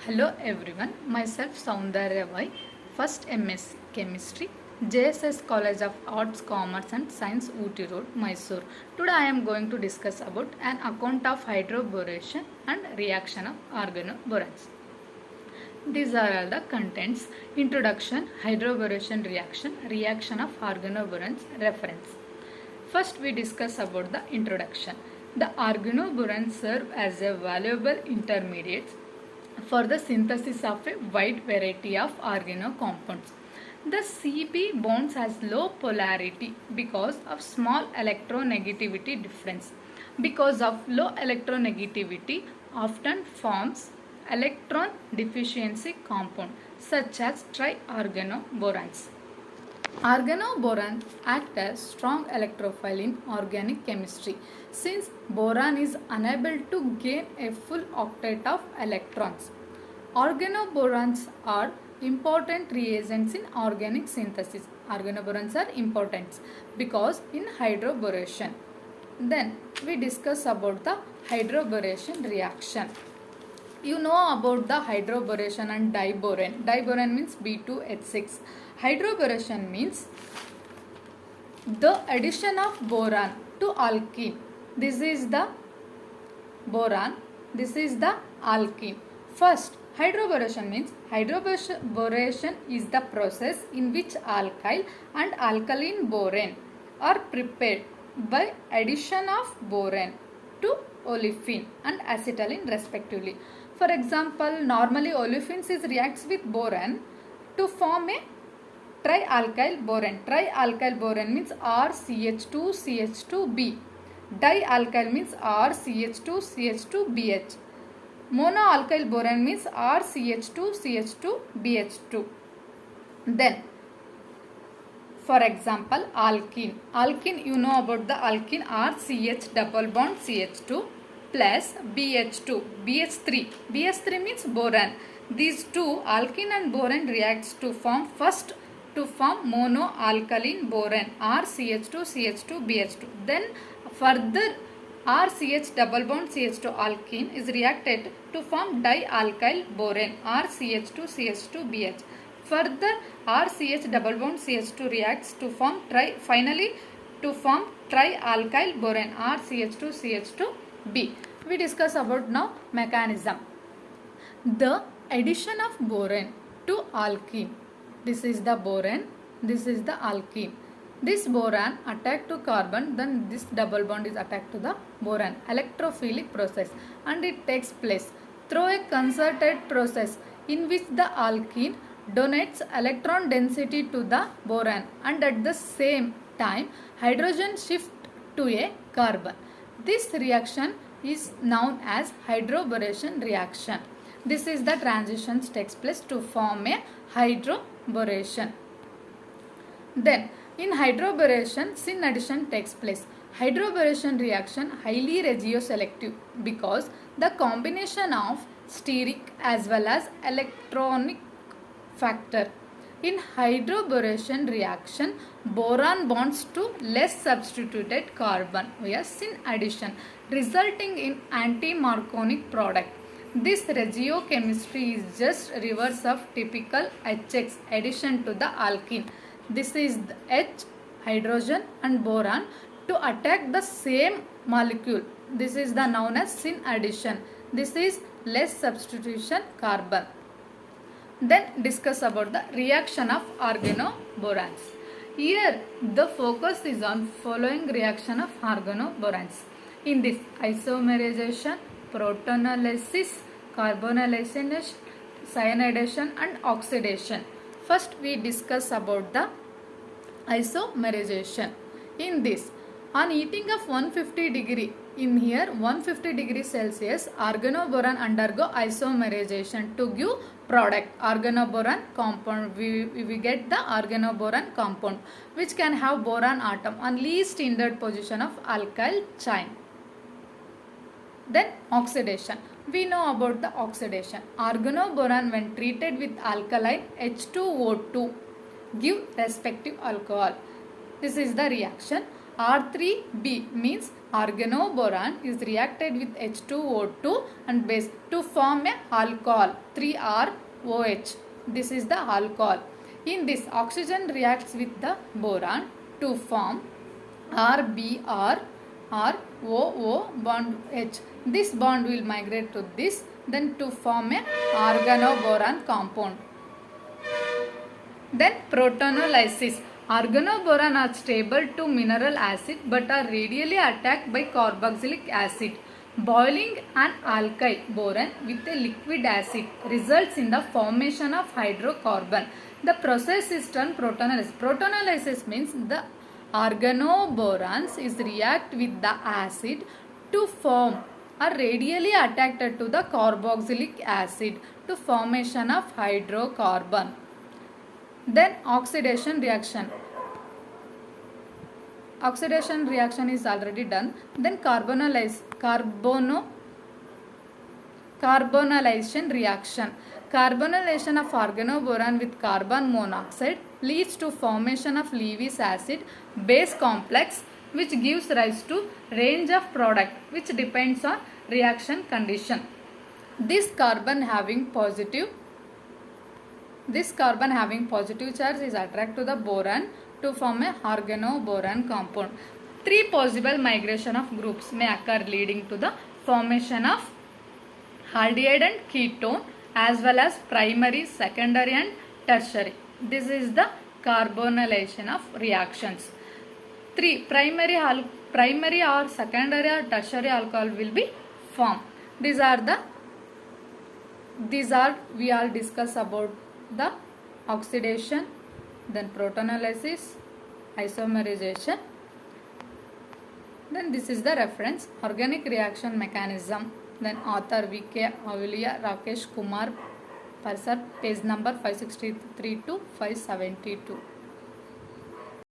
Hello everyone, myself Soundarya Vai, first MSc Chemistry, JSS College of Arts, Commerce and Science, Ooty Road, Mysore. Today I am going to discuss about an account of hydroboration and reaction of organoborans. These are all the contents: introduction, hydroboration reaction, reaction of organoborans, reference. First we discuss about the introduction. The organoborans serve as a valuable intermediate for the synthesis of a wide variety of organo compounds. The CB bonds has low polarity because of small electronegativity difference. Because of low electronegativity often forms electron deficiency compound such as triorganoborans. Organoborans act as strong electrophile in organic chemistry since boron is unable to gain a full octet of electrons. Organoborans are important reagents in organic synthesis. Organoborans are important because in hydroboration. Then we discuss about the hydroboration reaction. You know about the hydroboration and diboran. Diboran means B2H6. Hydroboration means the addition of boron to alkene. This is the boron. This is the alkene. First, hydroboration means hydroboration is the process in which alkyl and alkaline boron are prepared by addition of boron to olefin and acetylene respectively. For example, normally olefins reacts with boron to form a trialkyl boron. Trialkyl boron means RCH2CH2B. Dialkyl means RCH2CH2BH. Monoalkyl boron means RCH2CH2BH2. Then, for example, alkene. Alkene, you know about the alkene RCH double bond CH2 plus BH2, BH3. BH3 means boron. These two, alkene and boron, reacts to form monoalkaline boron RCH2CH2BH2. Then further RCH double bond CH2 alkene is reacted to form dialkyl boron RCH2CH2BH. Further RCH double bond CH2 reacts to form trialkyl boron RCH2CH2B. We discuss about now mechanism. The addition of boron to alkene. This is the boron, this is the alkene. This boron attacked to carbon, then this double bond is attacked to the boron. Electrophilic process, and it takes place through a concerted process in which the alkene donates electron density to the boron and at the same time hydrogen shift to a carbon. This reaction is known as hydroboration reaction. This is the transitions takes place to form a hydroboration. Then in hydroboration, syn addition takes place. Hydroboration reaction highly regioselective because the combination of steric as well as electronic factor. In hydroboration reaction, boron bonds to less substituted carbon via syn addition, resulting in anti-Marconic product. This regiochemistry is just reverse of typical HX addition to the alkene. This is the H, hydrogen and boron to attack the same molecule. This is the known as syn addition. This is less substitution carbon. Then discuss about the reaction of organoborans. Here the focus is on following reaction of organoborans. In this, isomerization, protonolysis, carbonylation, cyanidation and oxidation. First we discuss about the isomerization. In this, on heating of 150 degree, in here 150 degree Celsius, organoboron undergo isomerization to give product organoboron compound. We get the organoboron compound which can have boron atom on least hindered position of alkyl chain. Then oxidation. We know about the oxidation. Organoboron when treated with alkaline H2O2 give respective alcohol. This is the reaction. R3B means organoboron is reacted with H2O2 and base to form a alcohol 3ROH. This is the alcohol. In this, oxygen reacts with the boron to form RBr or OO bond H. This bond will migrate to this, then to form a organoboron compound. Then protonolysis. Organoboron are stable to mineral acid but are radially attacked by carboxylic acid. Boiling an alkyl boron with a liquid acid results in the formation of hydrocarbon. The process is termed protonolysis. Protonolysis means the organoborons is react with the acid to form are radially attached to the carboxylic acid to formation of hydrocarbon. Then oxidation reaction. Oxidation reaction is already done. Then carbonylation reaction. Carbonylation of organoboron with carbon monoxide leads to formation of Lewis acid base complex, which gives rise to range of product which depends on reaction condition. This carbon having positive charge is attracted to the boron to form a organoboron compound. Three possible migration of groups may occur leading to the formation of aldehyde and ketone as well as primary, secondary and tertiary. This is the carbonylation of reactions. 3. Primary or secondary or tertiary alcohol will be formed. These are we all discuss about the oxidation, then protonolysis, isomerization. Then this is the reference, organic reaction mechanism. Then author V.K. Ahulia, Rakesh Kumar, Parsar, page number 563 to 572.